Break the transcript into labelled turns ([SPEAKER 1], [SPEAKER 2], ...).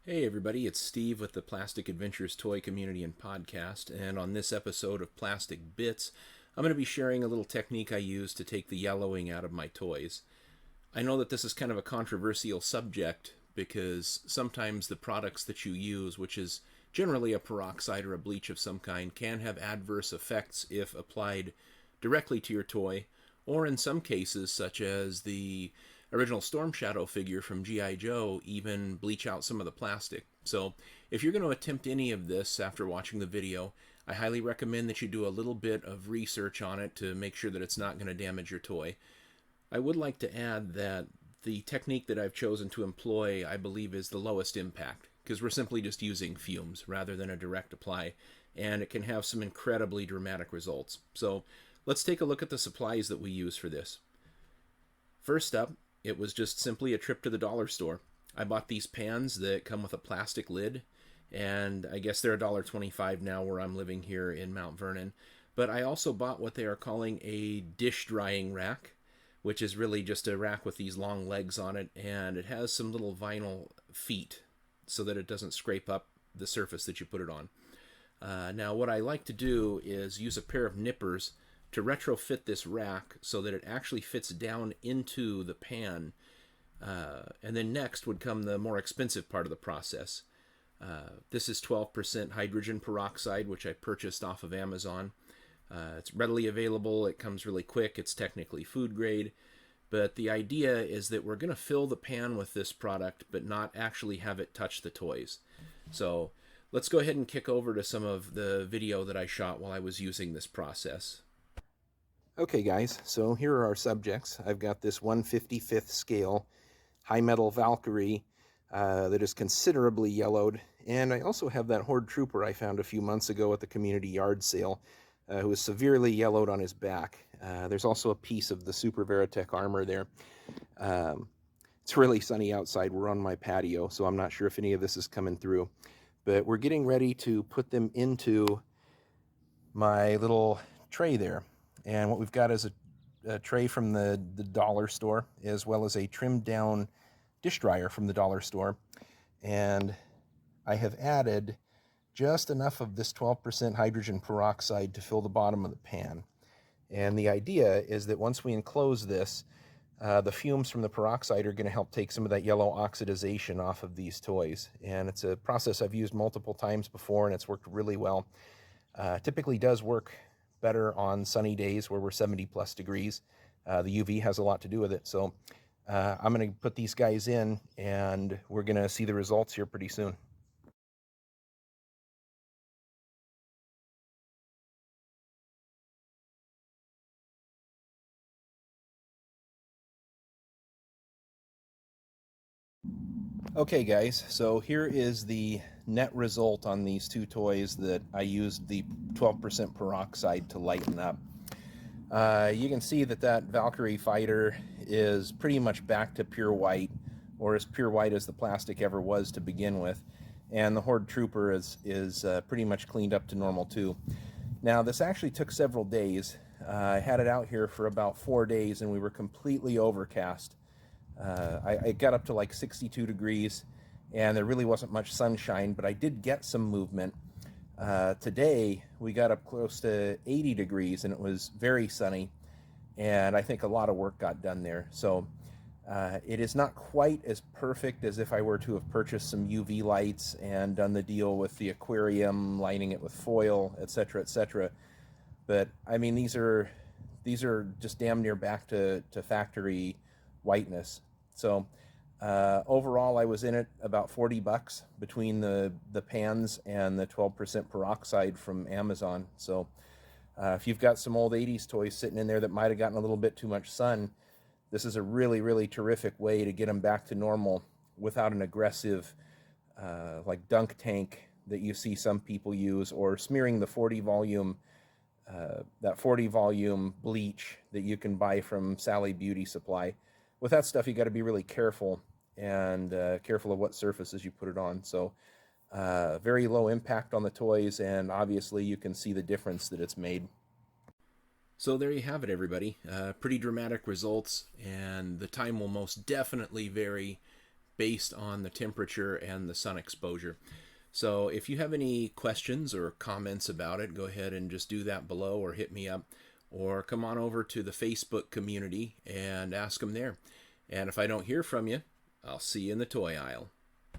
[SPEAKER 1] Hey everybody, it's Steve with the Plastic Adventures Toy Community and Podcast, and on this episode of Plastic Bits, I'm going to be sharing a little technique I use to take the yellowing out of my toys. I know that this is kind of a controversial subject because sometimes the products that you use, which is generally a peroxide or a bleach of some kind, can have adverse effects if applied directly to your toy, or in some cases, such as the original Storm Shadow figure from G.I. Joe, even bleach out some of the plastic. So, if you're going to attempt any of this after watching the video, I highly recommend that you do a little bit of research on it to make sure that it's not going to damage your toy. I would like to add that the technique that I've chosen to employ, I believe, is the lowest impact, because we're simply just using fumes rather than a direct apply, and it can have some incredibly dramatic results. So let's take a look at the supplies that we use for this. First up, it was just simply a trip to the dollar store. I bought these pans that come with a plastic lid, and I guess they're $1.25 now where I'm living here in Mount Vernon. But I also bought what they are calling a dish drying rack, which is really just a rack with these long legs on it, and it has some little vinyl feet so that it doesn't scrape up the surface that you put it on. Now, what I like to do is use a pair of nippers to retrofit this rack so that it actually fits down into the pan. And then next would come the more expensive part of the process. This is 12% hydrogen peroxide, which I purchased off of Amazon. It's readily available, it comes really quick, it's technically food grade. But the idea is that we're going to fill the pan with this product, but not actually have it touch the toys. So let's go ahead and kick over to some of the video that I shot while I was using this process. Okay guys, so here are our subjects. I've got this 1/55th scale high metal Valkyrie that is considerably yellowed, and I also have that Horde Trooper I found a few months ago at the community yard sale who is severely yellowed on his back. There's also a piece of the Super Veritech armor there. It's really sunny outside. We're on my patio, so I'm not sure if any of this is coming through, but we're getting ready to put them into my little tray there. And what we've got is a tray from the dollar store, as well as a trimmed down dish dryer from the dollar store. And I have added just enough of this 12% hydrogen peroxide to fill the bottom of the pan. And the idea is that once we enclose this, the fumes from the peroxide are going to help take some of that yellow oxidization off of these toys. And it's a process I've used multiple times before, and it's worked really well. Typically does work better on sunny days where we're 70 plus degrees. The UV has a lot to do with it. So I'm going to put these guys in, and we're going to see the results here pretty soon. Okay guys, so here is the net result on these two toys that I used the 12% peroxide to lighten up. You can see that that Valkyrie fighter is pretty much back to pure white, or as pure white as the plastic ever was to begin with. And the Horde Trooper is pretty much cleaned up to normal too. Now this actually took several days. I had it out here for about 4 days and we were completely overcast. I got up to like 62 degrees and there really wasn't much sunshine, but I did get some movement. Today we got up close to 80 degrees and it was very sunny, and I think a lot of work got done there. So it is not quite as perfect as if I were to have purchased some UV lights and done the deal with the aquarium, lining it with foil, etc., etc. But I mean, these are just damn near back to factory whiteness. So overall, I was in it about $40 between the pans and the 12% peroxide from Amazon. So if you've got some old 80s toys sitting in there that might have gotten a little bit too much sun, this is a really, really terrific way to get them back to normal without an aggressive like dunk tank that you see some people use, or smearing the 40 volume that 40 volume bleach that you can buy from Sally Beauty Supply. With that stuff, you got to be really careful and careful of what surfaces you put it on. So very low impact on the toys, and obviously you can see the difference that it's made. So there you have it, everybody. Pretty dramatic results, and the time will most definitely vary based on the temperature and the sun exposure. So if you have any questions or comments about it, go ahead and just do that below or hit me up, or come on over to the Facebook community and ask them there. And if I don't hear from you, I'll see you in the toy aisle.